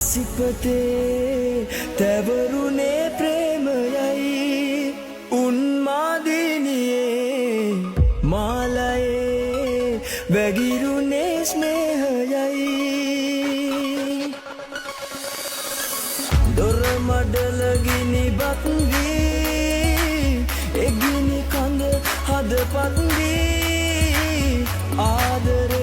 සිපතේ තැවරුනේ ප්‍රේමයයි උන්මාදිනියේ මාලයේ වැගිරුනේ ස්නේහයයි දොර මඩල ගිනිබත් වී එගිනි කඳ හදපත් වී ආදර